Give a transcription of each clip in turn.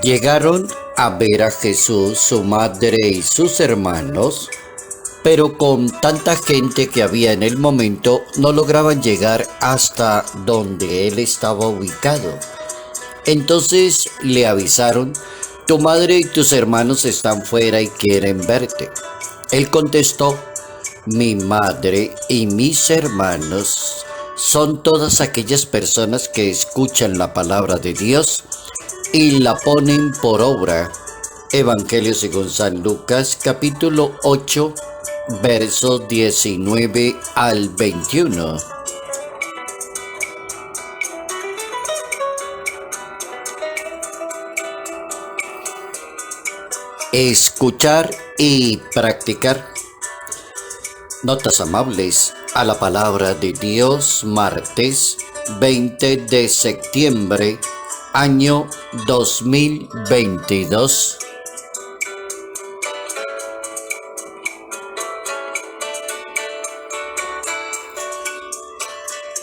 Llegaron a ver a Jesús, su madre y sus hermanos, pero con tanta gente que había en el momento no lograban llegar hasta donde él estaba ubicado. Entonces le avisaron: tu madre y tus hermanos están fuera y quieren verte. Él contestó: mi madre y mis hermanos son todas aquellas personas que escuchan la palabra de Dios y la ponen por obra. Evangelio según San Lucas, capítulo 8, versos 19 al 21. Escuchar y practicar. Notas amables a la palabra de Dios, martes 20 de septiembre, año 2022.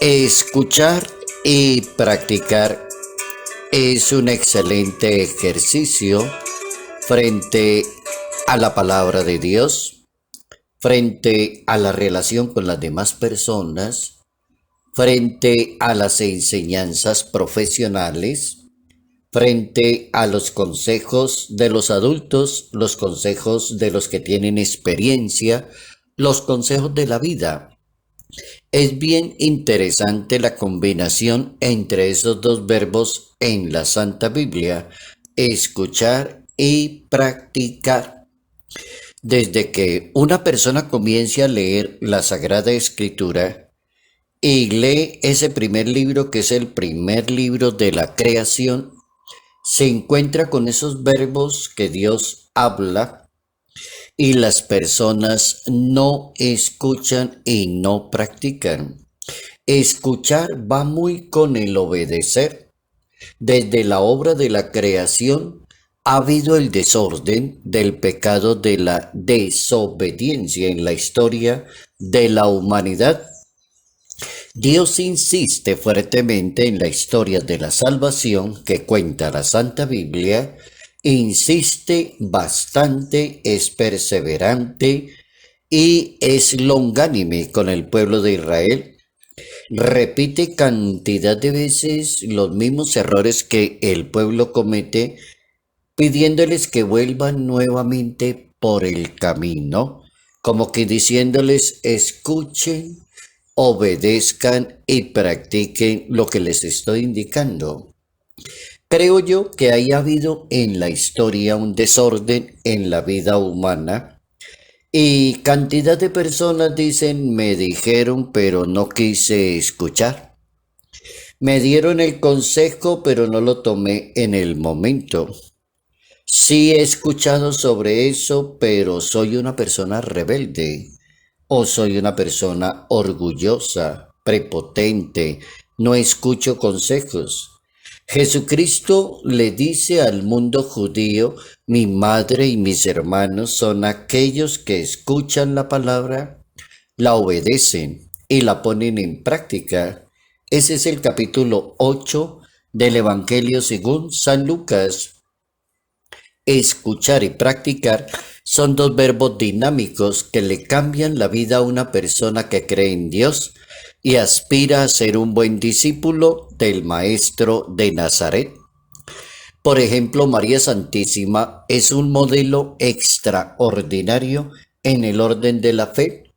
Escuchar y practicar es un excelente ejercicio frente a la palabra de Dios, frente a la relación con las demás personas, frente a las enseñanzas profesionales, frente a los consejos de los adultos, los consejos de los que tienen experiencia, los consejos de la vida. Es bien interesante la combinación entre esos dos verbos en la Santa Biblia: escuchar y practicar. Desde que una persona comience a leer la Sagrada Escritura y lee ese primer libro, que es el primer libro de la creación, se encuentra con esos verbos que Dios habla y las personas no escuchan y no practican. Escuchar va muy con el obedecer. Desde la obra de la creación ha habido el desorden del pecado de la desobediencia en la historia de la humanidad. Dios insiste fuertemente en la historia de la salvación que cuenta la Santa Biblia. Insiste bastante, es perseverante y es longánime con el pueblo de Israel. Repite cantidad de veces los mismos errores que el pueblo comete, pidiéndoles que vuelvan nuevamente por el camino, como que diciéndoles: escuchen, obedezcan y practiquen lo que les estoy indicando. Creo yo que haya habido en la historia un desorden en la vida humana y cantidad de personas dicen: me dijeron pero no quise escuchar. Me dieron el consejo pero no lo tomé en el momento. Sí he escuchado sobre eso, pero soy una persona rebelde o soy una persona orgullosa, prepotente, no escucho consejos. Jesucristo le dice al mundo judío: mi madre y mis hermanos son aquellos que escuchan la palabra, la obedecen y la ponen en práctica. Ese es el capítulo 8 del Evangelio según San Lucas. Escuchar y practicar son dos verbos dinámicos que le cambian la vida a una persona que cree en Dios y aspira a ser un buen discípulo del Maestro de Nazaret. Por ejemplo, María Santísima es un modelo extraordinario en el orden de la fe.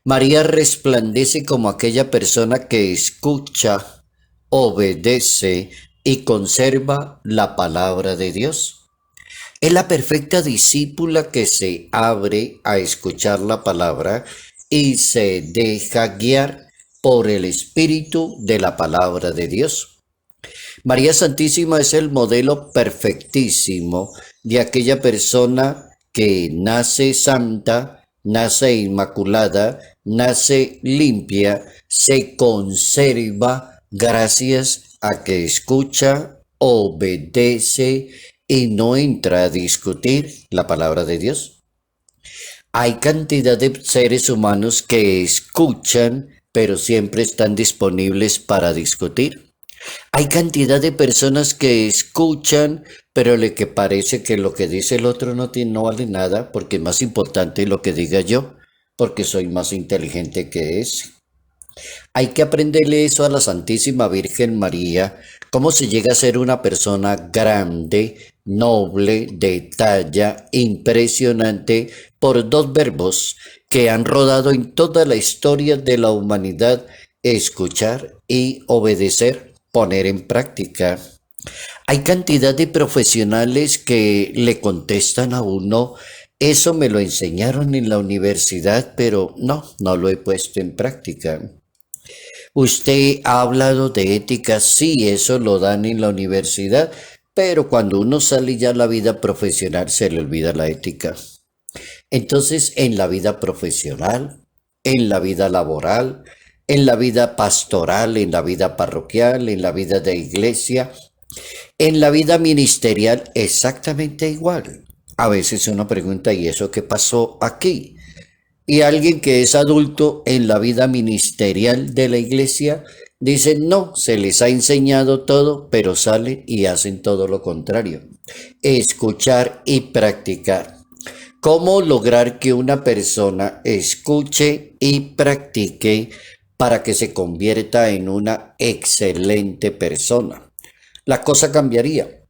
María resplandece como aquella persona que escucha, obedece y conserva la palabra de Dios. Es la perfecta discípula que se abre a escuchar la palabra y se deja guiar por el espíritu de la palabra de Dios. María Santísima es el modelo perfectísimo de aquella persona que nace santa, nace inmaculada, nace limpia, se conserva gracias a que escucha, obedece y no entra a discutir la palabra de Dios. Hay cantidad de seres humanos que escuchan, pero siempre están disponibles para discutir. Hay cantidad de personas que escuchan, pero le que parece que lo que dice el otro no vale nada, porque es más importante lo que diga yo, porque soy más inteligente que ese. Hay que aprenderle eso a la Santísima Virgen María, cómo se llega a ser una persona grande, noble, de talla, impresionante, por dos verbos que han rodado en toda la historia de la humanidad: escuchar y obedecer, poner en práctica. Hay cantidad de profesionales que le contestan a uno: eso me lo enseñaron en la universidad, pero no lo he puesto en práctica. Usted ha hablado de ética, sí, eso lo dan en la universidad, pero cuando uno sale ya a la vida profesional se le olvida la ética. Entonces, en la vida profesional, en la vida laboral, en la vida pastoral, en la vida parroquial, en la vida de iglesia, en la vida ministerial, exactamente igual. A veces uno pregunta: ¿y eso qué pasó aquí? Y alguien que es adulto en la vida ministerial de la iglesia dice: no, se les ha enseñado todo, pero salen y hacen todo lo contrario. Escuchar y practicar. ¿Cómo lograr que una persona escuche y practique para que se convierta en una excelente persona? La cosa cambiaría.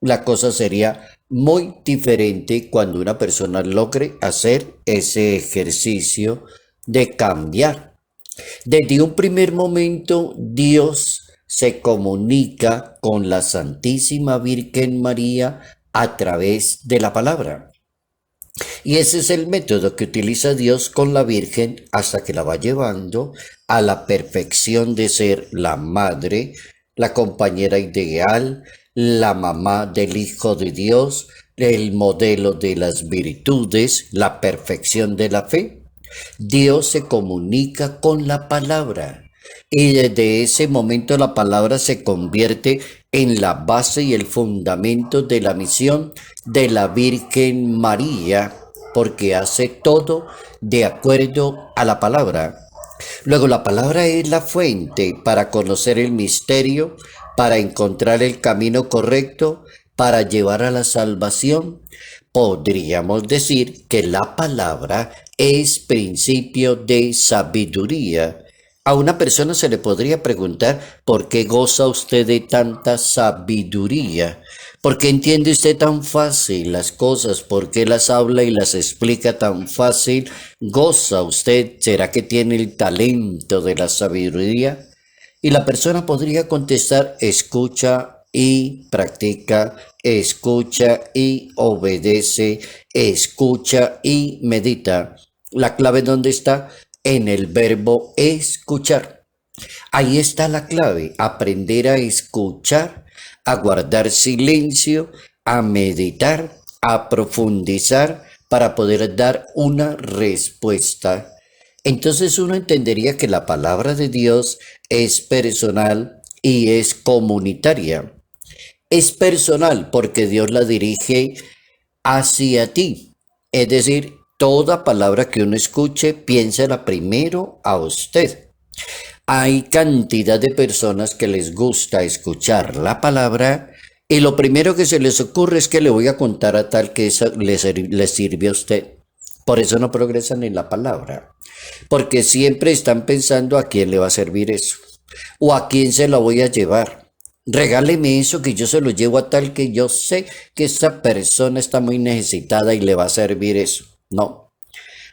La cosa sería muy diferente cuando una persona logre hacer ese ejercicio de cambiar. Desde un primer momento, Dios se comunica con la Santísima Virgen María a través de la palabra. Y ese es el método que utiliza Dios con la Virgen hasta que la va llevando a la perfección de ser la madre, la compañera ideal, la mamá del Hijo de Dios, el modelo de las virtudes, la perfección de la fe. Dios se comunica con la palabra y desde ese momento la palabra se convierte en la base y el fundamento de la misión de la Virgen María, porque hace todo de acuerdo a la palabra. Luego la palabra es la fuente para conocer el misterio, para encontrar el camino correcto, para llevar a la salvación. Podríamos decir que la palabra es principio de sabiduría. A una persona se le podría preguntar: ¿por qué goza usted de tanta sabiduría? ¿Por qué entiende usted tan fácil las cosas? ¿Por qué las habla y las explica tan fácil? ¿Goza usted? ¿Será que tiene el talento de la sabiduría? Y la persona podría contestar: escucha y practica, escucha y obedece, escucha y medita. ¿La clave dónde está? En el verbo escuchar. Ahí está la clave: aprender a escuchar, a guardar silencio, a meditar, a profundizar para poder dar una respuesta. Entonces uno entendería que la palabra de Dios es personal y es comunitaria. Es personal porque Dios la dirige hacia ti. Es decir, toda palabra que uno escuche, piénsala primero a usted. Hay cantidad de personas que les gusta escuchar la palabra y lo primero que se les ocurre es que le voy a contar a tal que eso le sirve a usted. Por eso no progresan en la palabra, porque siempre están pensando a quién le va a servir eso o a quién se lo voy a llevar. Regáleme eso que yo se lo llevo a tal que yo sé que esa persona está muy necesitada y le va a servir eso. No,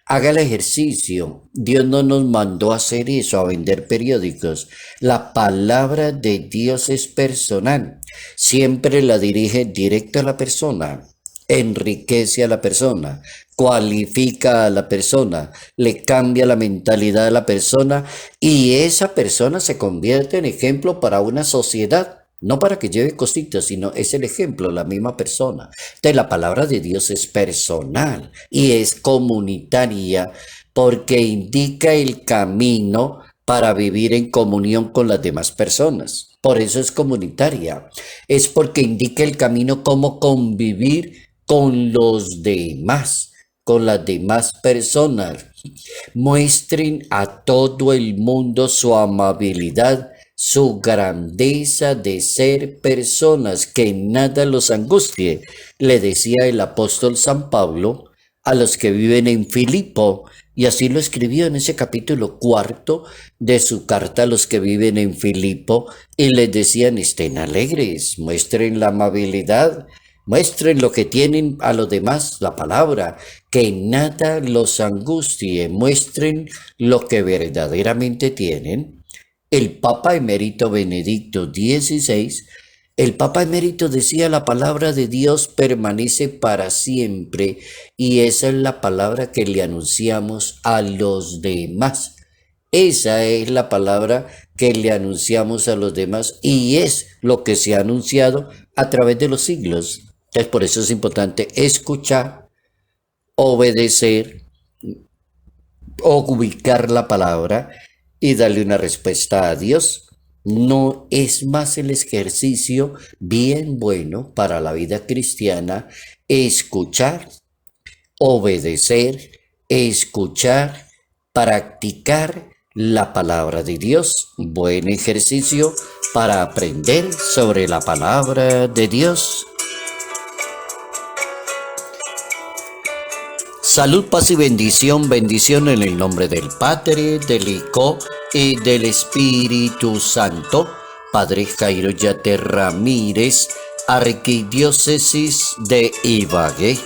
haga el ejercicio. Dios no nos mandó a hacer eso, a vender periódicos. La palabra de Dios es personal. Siempre la dirige directo a la persona. Enriquece a la persona, cualifica a la persona, le cambia la mentalidad a la persona y esa persona se convierte en ejemplo para una sociedad. No para que lleve cositas, sino es el ejemplo, la misma persona. Entonces la palabra de Dios es personal y es comunitaria porque indica el camino para vivir en comunión con las demás personas. Por eso es comunitaria. Es porque indica el camino cómo convivir con los demás, con las demás personas. Muestren a todo el mundo su amabilidad, su grandeza de ser personas, que nada los angustie, le decía el apóstol San Pablo a los que viven en Filipo, y así lo escribió en ese capítulo 4 de su carta a los que viven en Filipo, y les decían: estén alegres, muestren la amabilidad, muestren lo que tienen a los demás, la palabra, que nada los angustie, muestren lo que verdaderamente tienen. El Papa Emérito Benedicto XVI, el Papa Emérito decía: la palabra de Dios permanece para siempre, y esa es la palabra que le anunciamos a los demás. Esa es la palabra que le anunciamos a los demás, y es lo que se ha anunciado a través de los siglos. Entonces, por eso es importante escuchar, obedecer, ubicar la palabra y darle una respuesta a Dios. No es más el ejercicio bien bueno para la vida cristiana escuchar, obedecer, escuchar, practicar la palabra de Dios. Buen ejercicio para aprender sobre la palabra de Dios. Salud, paz y bendición, bendición en el nombre del Padre, del Hijo y del Espíritu Santo. Padre Jairo Yate Ramírez, Arquidiócesis de Ibagué.